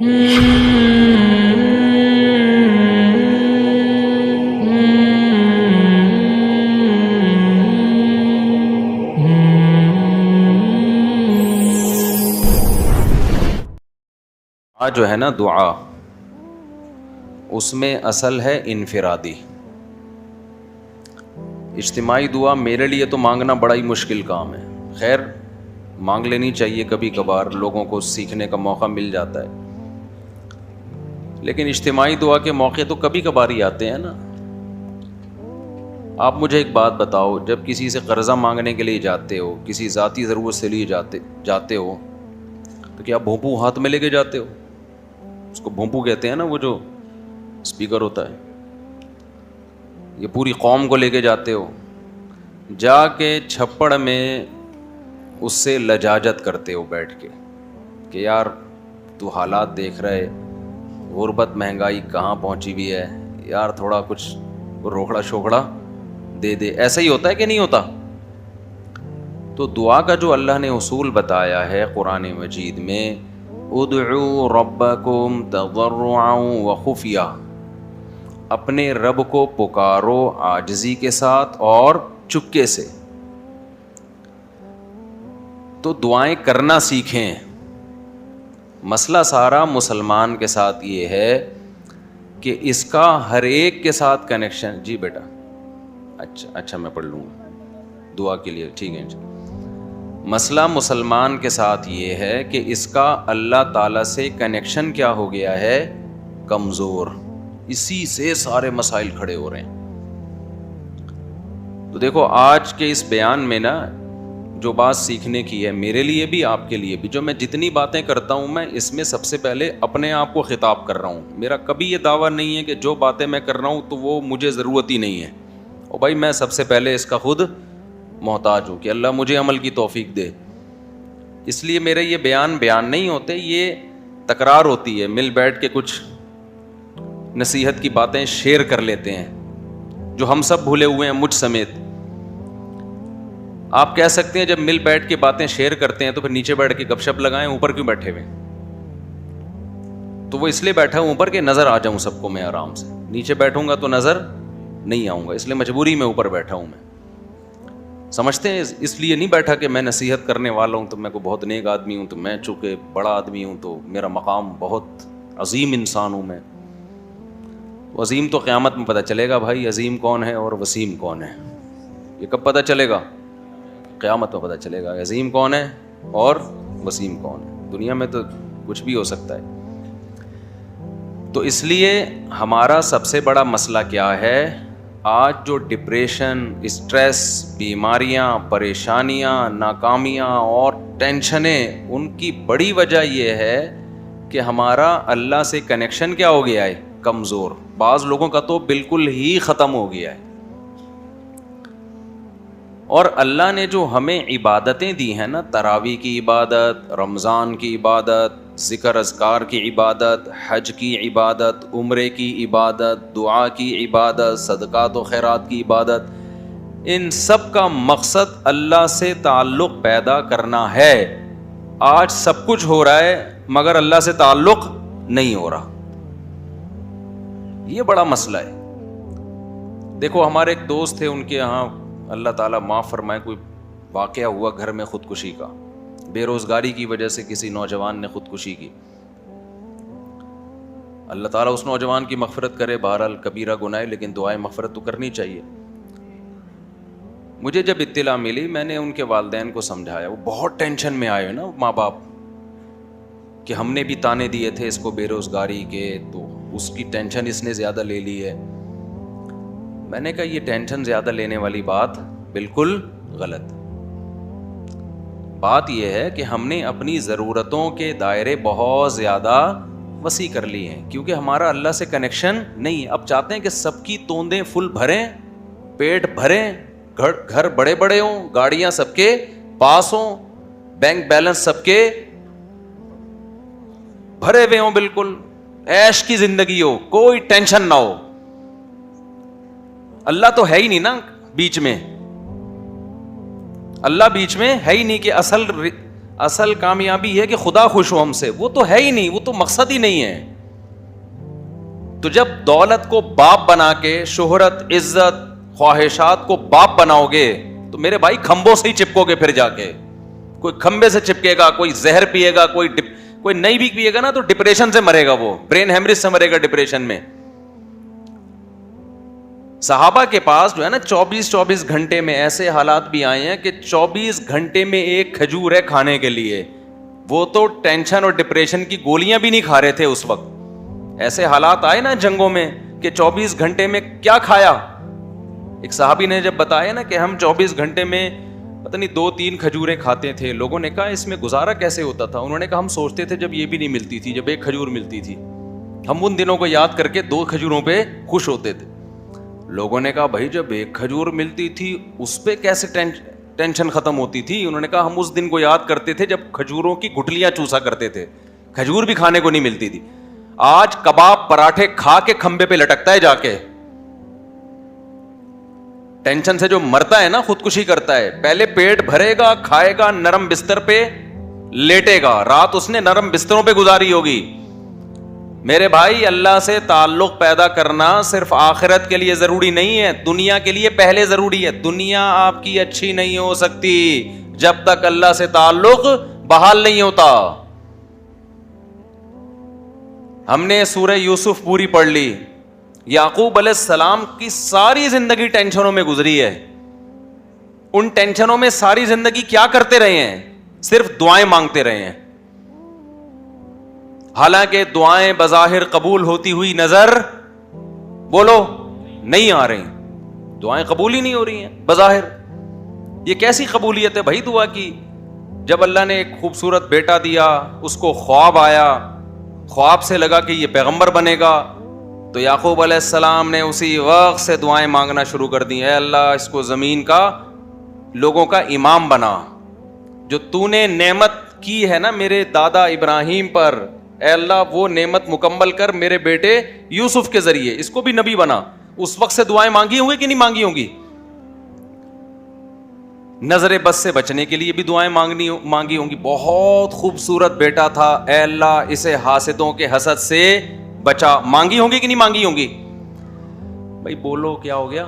جو ہے نا دعا، اس میں اصل ہے انفرادی. اجتماعی دعا میرے لیے تو مانگنا بڑا ہی مشکل کام ہے. خیر مانگ لینی چاہیے کبھی کبھار، لوگوں کو سیکھنے کا موقع مل جاتا ہے. لیکن اجتماعی دعا کے موقع تو کبھی کبھار ہی آتے ہیں نا. آپ مجھے ایک بات بتاؤ، جب کسی سے قرضہ مانگنے کے لیے جاتے ہو، کسی ذاتی ضرورت سے لیے جاتے ہو، تو کیا بھونپو ہاتھ میں لے کے جاتے ہو؟ اس کو بھونپو کہتے ہیں نا، وہ جو اسپیکر ہوتا ہے. یہ پوری قوم کو لے کے جاتے ہو، جا کے چھپڑ میں اس سے لجاجت کرتے ہو بیٹھ کے کہ یار تو حالات دیکھ رہے، غربت مہنگائی کہاں پہنچی ہوئی ہے یار، تھوڑا کچھ روکڑا شوکڑا دے دے. ایسا ہی ہوتا ہے کہ نہیں ہوتا؟ تو دعا کا جو اللہ نے اصول بتایا ہے قرآن مجید میں، ادعوا ربکم تضرعا وخفیہ، اپنے رب کو پکارو عاجزی کے ساتھ اور چپکے سے. تو دعائیں کرنا سیکھیں. مسئلہ سارا مسلمان کے ساتھ یہ ہے کہ اس کا ہر ایک کے ساتھ کنیکشن. جی بیٹا اچھا میں پڑھ لوں گا دعا کے لیے، ٹھیک ہے. مسئلہ مسلمان کے ساتھ یہ ہے کہ اس کا اللہ تعالیٰ سے کنیکشن کیا ہو گیا ہے؟ کمزور. اسی سے سارے مسائل کھڑے ہو رہے ہیں. تو دیکھو آج کے اس بیان میں نا جو بات سیکھنے کی ہے میرے لیے بھی آپ کے لیے بھی، جو میں جتنی باتیں کرتا ہوں میں اس میں سب سے پہلے اپنے آپ کو خطاب کر رہا ہوں. میرا کبھی یہ دعویٰ نہیں ہے کہ جو باتیں میں کر رہا ہوں تو وہ مجھے ضرورت ہی نہیں ہے. اور بھائی میں سب سے پہلے اس کا خود محتاج ہوں کہ اللہ مجھے عمل کی توفیق دے. اس لیے میرے یہ بیان نہیں ہوتے، یہ تکرار ہوتی ہے. مل بیٹھ کے کچھ نصیحت کی باتیں شیئر کر لیتے ہیں جو ہم سب بھولے ہوئے ہیں، مجھ سمیت. آپ کہہ سکتے ہیں جب مل بیٹھ کے باتیں شیئر کرتے ہیں تو پھر نیچے بیٹھ کے گپ شپ لگائیں، اوپر کیوں بیٹھے ہوئے؟ تو وہ اس لیے بیٹھا ہوں اوپر کہ نظر آ جاؤں سب کو میں آرام سے. نیچے بیٹھوں گا تو نظر نہیں آؤں گا، اس لیے مجبوری میں اوپر بیٹھا ہوں. میں سمجھتے ہیں اس لیے نہیں بیٹھا کہ میں نصیحت کرنے والا ہوں تو میں کو بہت نیک آدمی ہوں، تو میں چونکہ بڑا آدمی ہوں تو میرا مقام بہت عظیم انسان ہوں میں. عظیم تو قیامت میں پتہ چلے گا بھائی، عظیم کون ہے اور وسیم کون ہے. یہ کب پتہ چلے گا؟ قیامت میں پتہ چلے گا عظیم کون ہے اور وسیم کون ہے. دنیا میں تو کچھ بھی ہو سکتا ہے. تو اس لیے ہمارا سب سے بڑا مسئلہ کیا ہے آج؟ جو ڈپریشن، اسٹریس، بیماریاں، پریشانیاں، ناکامیاں اور ٹینشنیں، ان کی بڑی وجہ یہ ہے کہ ہمارا اللہ سے کنیکشن کیا ہو گیا ہے؟ کمزور. بعض لوگوں کا تو بالکل ہی ختم ہو گیا ہے. اور اللہ نے جو ہمیں عبادتیں دی ہیں نا، تراویح کی عبادت، رمضان کی عبادت، ذکر اذکار کی عبادت، حج کی عبادت، عمرے کی عبادت، دعا کی عبادت، صدقات و خیرات کی عبادت، ان سب کا مقصد اللہ سے تعلق پیدا کرنا ہے. آج سب کچھ ہو رہا ہے مگر اللہ سے تعلق نہیں ہو رہا. یہ بڑا مسئلہ ہے. دیکھو ہمارے ایک دوست تھے، ان کے یہاں اللہ تعالیٰ معاف فرمائے کوئی واقعہ ہوا گھر میں خودکشی کا. بے روزگاری کی وجہ سے کسی نوجوان نے خودکشی کی. اللہ تعالیٰ اس نوجوان کی مغفرت کرے. بہرحال کبیرہ گناہ ہے لیکن دعائیں مغفرت تو کرنی چاہیے. مجھے جب اطلاع ملی میں نے ان کے والدین کو سمجھایا. وہ بہت ٹینشن میں آئے نا ماں باپ کہ ہم نے بھی تانے دیے تھے اس کو بے روزگاری کے، تو اس کی ٹینشن اس نے زیادہ لے لی ہے. میں نے کہا یہ ٹینشن زیادہ لینے والی بات بالکل غلط. بات یہ ہے کہ ہم نے اپنی ضرورتوں کے دائرے بہت زیادہ وسیع کر لی ہیں کیونکہ ہمارا اللہ سے کنیکشن نہیں ہے. اب چاہتے ہیں کہ سب کی توندیں فل بھریں، پیٹ بھریں، گھر بڑے بڑے ہوں، گاڑیاں سب کے پاس ہوں، بینک بیلنس سب کے بھرے ہوئے ہوں، بالکل عیش کی زندگی ہو، کوئی ٹینشن نہ ہو. اللہ تو ہے ہی نہیں نا بیچ میں. اللہ بیچ میں ہے ہی نہیں کہ اصل اصل کامیابی ہے کہ خدا خوش ہو ہم سے، وہ تو ہے ہی نہیں، وہ تو مقصد ہی نہیں ہے. تو جب دولت کو باپ بنا کے، شہرت، عزت، خواہشات کو باپ بناؤ گے تو میرے بھائی کھمبوں سے ہی چپکو گے. پھر جا کے کوئی کھمبے سے چپکے گا، کوئی زہر پیے گا، کوئی نہیں بھی پیے گا نا تو ڈپریشن سے مرے گا، وہ برین ہیمریج سے مرے گا ڈپریشن میں. صحابہ کے پاس جو ہے نا 24 گھنٹے میں ایسے حالات بھی آئے ہیں کہ 24 گھنٹے میں ایک کھجور ہے کھانے کے لیے. وہ تو ٹینشن اور ڈپریشن کی گولیاں بھی نہیں کھا رہے تھے اس وقت. ایسے حالات آئے نا جنگوں میں کہ 24 گھنٹے میں کیا کھایا. ایک صحابی نے جب بتایا نا کہ ہم 24 گھنٹے میں پتہ نہیں 2-3 کھجوریں کھاتے تھے. لوگوں نے کہا اس میں گزارا کیسے ہوتا تھا؟ انہوں نے کہا ہم سوچتے تھے جب یہ بھی نہیں ملتی تھی، جب ایک کھجور ملتی تھی، ہم ان دنوں کو یاد کر کے 2 کھجوروں پہ خوش ہوتے تھے. لوگوں نے کہا بھائی جب ایک کھجور ملتی تھی اس پہ کیسے ٹینشن ختم ہوتی تھی؟ انہوں نے کہا ہم اس دن کو یاد کرتے تھے جب کھجوروں کی گٹلیاں چوسا کرتے تھے، کھجور بھی کھانے کو نہیں ملتی تھی. آج کباب پراٹھے کھا کے کھمبے پہ لٹکتا ہے جا کے. ٹینشن سے جو مرتا ہے نا خودکشی کرتا ہے. پہلے پیٹ بھرے گا، کھائے گا، نرم بستر پہ لیٹے گا، رات اس نے نرم بستروں پہ گزاری ہوگی. میرے بھائی اللہ سے تعلق پیدا کرنا صرف آخرت کے لیے ضروری نہیں ہے، دنیا کے لیے پہلے ضروری ہے. دنیا آپ کی اچھی نہیں ہو سکتی جب تک اللہ سے تعلق بحال نہیں ہوتا. ہم نے سورہ یوسف پوری پڑھ لی. یعقوب علیہ السلام کی ساری زندگی ٹینشنوں میں گزری ہے. ان ٹینشنوں میں ساری زندگی کیا کرتے رہے ہیں؟ صرف دعائیں مانگتے رہے ہیں. حالانکہ دعائیں بظاہر قبول ہوتی ہوئی نظر بولو نہیں آ رہی. دعائیں قبول ہی نہیں ہو رہی ہیں بظاہر. یہ کیسی قبولیت ہے بھائی دعا کی؟ جب اللہ نے ایک خوبصورت بیٹا دیا، اس کو خواب آیا، خواب سے لگا کہ یہ پیغمبر بنے گا، تو یعقوب علیہ السلام نے اسی وقت سے دعائیں مانگنا شروع کر دی. اے اللہ اس کو زمین کا، لوگوں کا امام بنا. جو تو نے نعمت کی ہے نا میرے دادا ابراہیم پر، اے اللہ وہ نعمت مکمل کر میرے بیٹے یوسف کے ذریعے، اس کو بھی نبی بنا. اس وقت سے دعائیں مانگی ہوں گی کہ نہیں مانگی ہوں گی؟ نظر بد سے بچنے کے لیے بھی دعائیں مانگی ہوں گی. بہت خوبصورت بیٹا تھا، اے اللہ اسے حاسدوں کے حسد سے بچا، مانگی ہوں گی کہ نہیں مانگی ہوں گی؟ بھائی بولو کیا ہو گیا؟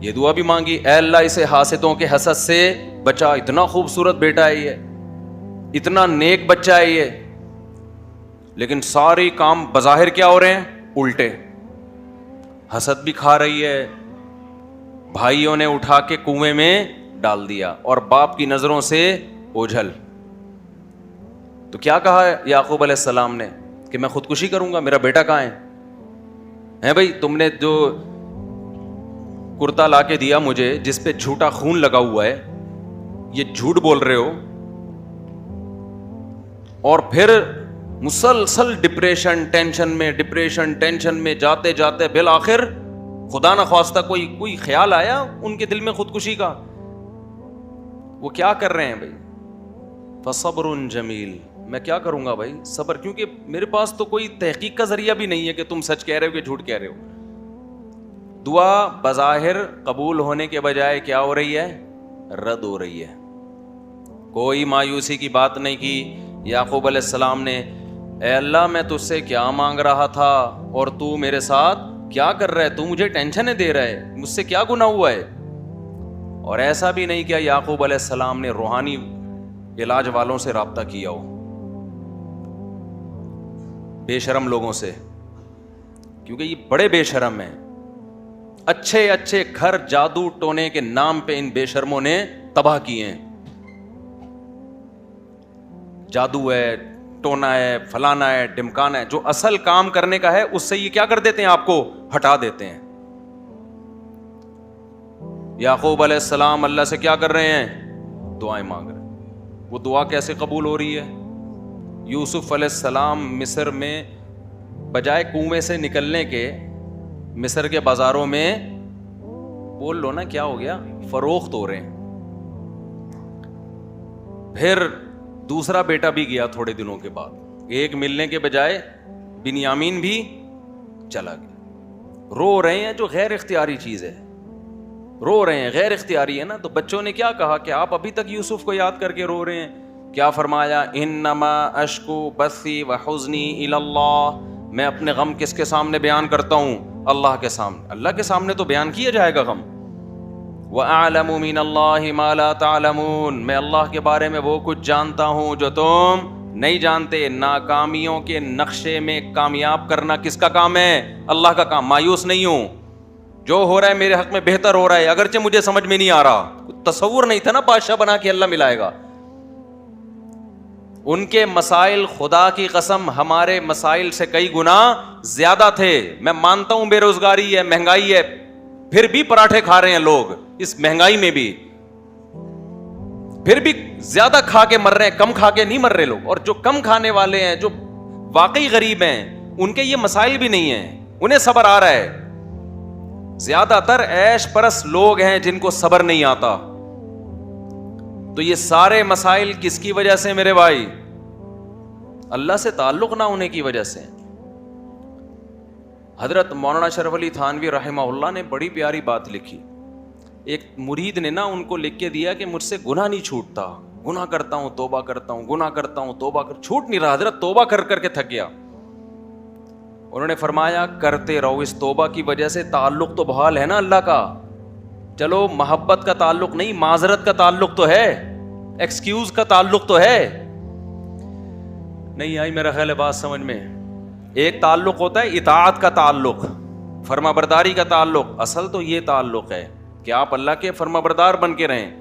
یہ دعا بھی مانگی، اے اللہ اسے حاسدوں کے حسد سے بچا. اتنا خوبصورت بیٹا ہے یہ، اتنا نیک بچہ ہے یہ، لیکن سارے کام بظاہر کیا ہو رہے ہیں؟ الٹے. حسد بھی کھا رہی ہے، بھائیوں نے اٹھا کے کنویں میں ڈال دیا، اور باپ کی نظروں سے اوجھل. تو کیا کہا یعقوب علیہ السلام نے کہ میں خودکشی کروں گا؟ میرا بیٹا کہاں ہے بھائی؟ تم نے جو کرتا لا کے دیا مجھے جس پہ جھوٹا خون لگا ہوا ہے، یہ جھوٹ بول رہے ہو، اور پھر مسلسل ڈپریشن ٹینشن میں جاتے جاتے بالآخر خدا نخواستہ کوئی خیال آیا ان کے دل میں خودکشی کا؟ وہ کیا کر رہے ہیں بھائی؟ فصبر جمیل. میں کیا کروں گا بھائی؟ صبر، کیونکہ میرے پاس تو کوئی تحقیق کا ذریعہ بھی نہیں ہے کہ تم سچ کہہ رہے ہو کہ جھوٹ کہہ رہے ہو. دعا بظاہر قبول ہونے کے بجائے کیا ہو رہی ہے؟ رد ہو رہی ہے. کوئی مایوسی کی بات نہیں کی یعقوب علیہ السلام نے. اے اللہ میں تجھ سے کیا مانگ رہا تھا اور تو میرے ساتھ کیا کر رہا ہے؟ تو مجھے ٹینشنیں دے رہا ہے، مجھ سے کیا گناہ ہوا ہے؟ اور ایسا بھی نہیں کیا یعقوب علیہ السلام نے روحانی علاج والوں سے رابطہ کیا ہو، بے شرم لوگوں سے، کیونکہ یہ بڑے بے شرم ہیں. اچھے اچھے گھر جادو ٹونے کے نام پہ ان بے شرموں نے تباہ کیے ہیں. جادو ہے، ٹونا ہے، فلانا ہے، ڈمکانا ہے، جو اصل کام کرنے کا ہے اس سے یہ کیا کر دیتے ہیں؟ آپ کو ہٹا دیتے ہیں. یعقوب علیہ السلام اللہ سے کیا کر رہے ہیں؟ دعائیں مانگ رہے ہیں. وہ دعا کیسے قبول ہو رہی ہے؟ یوسف علیہ السلام مصر میں بجائے کنویں سے نکلنے کے مصر کے بازاروں میں، بول لو نا کیا ہو گیا، فروخت ہو رہے ہیں. پھر دوسرا بیٹا بھی گیا تھوڑے دنوں کے بعد، ایک ملنے کے بجائے بنیامین بھی چلا گیا. رو رہے ہیں جو غیر اختیاری چیز ہے، رو رہے ہیں, غیر اختیاری ہے نا. تو بچوں نے کیا کہا کہ آپ ابھی تک یوسف کو یاد کر کے رو رہے ہیں. کیا فرمایا, انما اشکو بثی وحزنی الی اللہ, میں اپنے غم کس کے سامنے بیان کرتا ہوں؟ اللہ کے سامنے. اللہ کے سامنے تو بیان کیا جائے گا غم. وَأَعْلَمُ مِنَ اللَّهِ مَا لَا تَعْلَمُونَ, میں اللہ کے بارے میں وہ کچھ جانتا ہوں جو تم نہیں جانتے. ناکامیوں کے نقشے میں کامیاب کرنا کس کا کام ہے؟ اللہ کا کام. مایوس نہیں ہوں, جو ہو رہا ہے میرے حق میں بہتر ہو رہا ہے, اگرچہ مجھے سمجھ میں نہیں آ رہا. تصور نہیں تھا نا بادشاہ بنا کے اللہ ملائے گا. ان کے مسائل خدا کی قسم ہمارے مسائل سے کئی گنا زیادہ تھے. میں مانتا ہوں بے روزگاری ہے, مہنگائی ہے, پھر بھی پراٹھے کھا رہے ہیں لوگ اس مہنگائی میں بھی, پھر بھی زیادہ کھا کے مر رہے ہیں, کم کھا کے نہیں مر رہے لوگ. اور جو کم کھانے والے ہیں, جو واقعی غریب ہیں, ان کے یہ مسائل بھی نہیں ہیں, انہیں صبر آ رہا ہے. زیادہ تر عیش پرست لوگ ہیں جن کو صبر نہیں آتا. تو یہ سارے مسائل کس کی وجہ سے میرے بھائی؟ اللہ سے تعلق نہ ہونے کی وجہ سے. حضرت مولانا شرف علی تھانوی رحمہ اللہ نے بڑی پیاری بات لکھی. ایک مرید نے نا ان کو لکھ کے دیا کہ مجھ سے گناہ نہیں چھوٹتا, گناہ کرتا ہوں توبہ کرتا ہوں, گناہ کرتا ہوں توبہ چھوٹ نہیں رہا. حضرت توبہ کر کر کے تھک گیا. انہوں نے فرمایا کرتے رہو, اس توبہ کی وجہ سے تعلق تو بحال ہے نا اللہ کا. چلو محبت کا تعلق نہیں, معذرت کا تعلق تو ہے, ایکسکیوز کا تعلق تو ہے. نہیں آئی میرا خیال ہے بات سمجھ میں. ایک تعلق ہوتا ہے اطاعت کا تعلق, فرما برداری کا تعلق. اصل تو یہ تعلق ہے کہ آپ اللہ کے فرما بردار بن کے رہیں.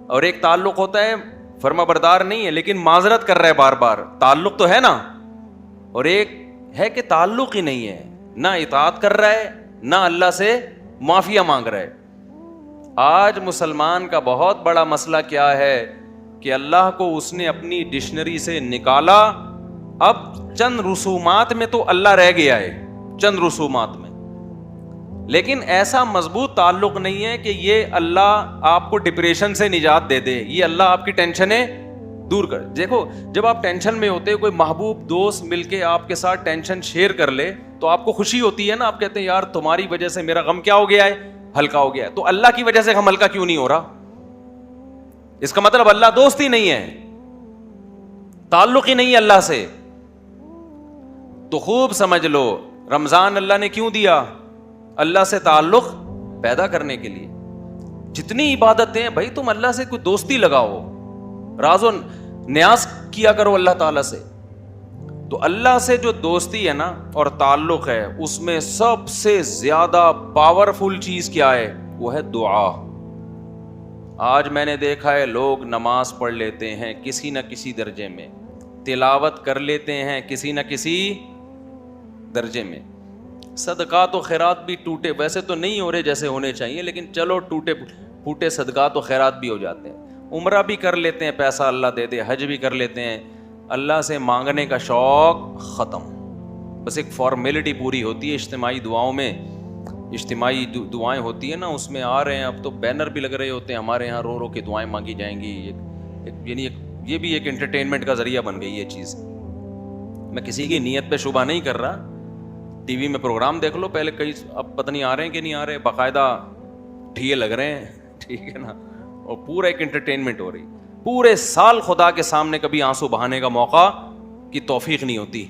اور ایک تعلق ہوتا ہے فرما بردار نہیں ہے لیکن معذرت کر رہا ہے بار بار, تعلق تو ہے نا. اور ایک ہے کہ تعلق ہی نہیں ہے, نہ اطاعت کر رہا ہے نہ اللہ سے معافیہ مانگ رہا ہے. آج مسلمان کا بہت بڑا مسئلہ کیا ہے کہ اللہ کو اس نے اپنی ڈکشنری سے نکالا, اب چند رسومات میں تو اللہ رہ گیا ہے, چند رسومات میں, لیکن ایسا مضبوط تعلق نہیں ہے کہ یہ اللہ آپ کو ڈپریشن سے نجات دے دے, یہ اللہ آپ کی ٹینشنیں دور کر. دیکھو جب آپ ٹینشن میں ہوتے, کوئی محبوب دوست مل کے آپ کے ساتھ ٹینشن شیئر کر لے تو آپ کو خوشی ہوتی ہے نا, آپ کہتے ہیں یار تمہاری وجہ سے میرا غم کیا ہو گیا ہے, ہلکا ہو گیا ہے. تو اللہ کی وجہ سے غم ہلکا کیوں نہیں ہو رہا؟ اس کا مطلب اللہ دوست ہی نہیں ہے, تعلق ہی نہیں ہے اللہ سے. تو خوب سمجھ لو, رمضان اللہ نے کیوں دیا؟ اللہ سے تعلق پیدا کرنے کے لیے. جتنی عبادتیں ہیں بھائی تم اللہ سے کوئی دوستی لگاؤ, راز و نیاز کیا کرو اللہ تعالیٰ سے. تو اللہ سے جو دوستی ہے نا اور تعلق ہے, اس میں سب سے زیادہ پاورفل چیز کیا ہے؟ وہ ہے دعا. آج میں نے دیکھا ہے لوگ نماز پڑھ لیتے ہیں کسی نہ کسی درجے میں, تلاوت کر لیتے ہیں کسی نہ کسی درجے میں, صدقات و خیرات بھی ٹوٹے, ویسے تو نہیں ہو رہے جیسے ہونے چاہیے, لیکن چلو ٹوٹے پھوٹے صدقات و خیرات بھی ہو جاتے ہیں. عمرہ بھی کر لیتے ہیں, پیسہ اللہ دے دے, حج بھی کر لیتے ہیں, اللہ سے مانگنے کا شوق ختم. بس ایک فارمیلٹی پوری ہوتی ہے اجتماعی دعاؤں میں, اجتماعی دعائیں ہوتی ہیں نا, اس میں آ رہے ہیں. اب تو بینر بھی لگ رہے ہوتے ہیں ہمارے یہاں, رو رو کے دعائیں مانگی جائیں گی. یعنی یہ بھی ایک انٹرٹینمنٹ کا ذریعہ بن گئی یہ چیز. میں کسی کی نیت پہ شبہ نہیں کر رہا. ٹی وی میں پروگرام دیکھ لو پہلے, کئی اب پتہ نہیں آ رہے ہیں کہ نہیں آ رہے, باقاعدہ ٹھیے لگ رہے ہیں, ٹھیک ہے نا, اور پورا ایک انٹرٹینمنٹ ہو رہی. پورے سال خدا کے سامنے کبھی آنسو بہانے کا موقع کی توفیق نہیں ہوتی,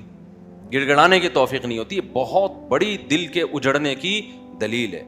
گڑ گڑانے کی توفیق نہیں ہوتی. بہت بڑی دل کے اجڑنے کی دلیل ہے.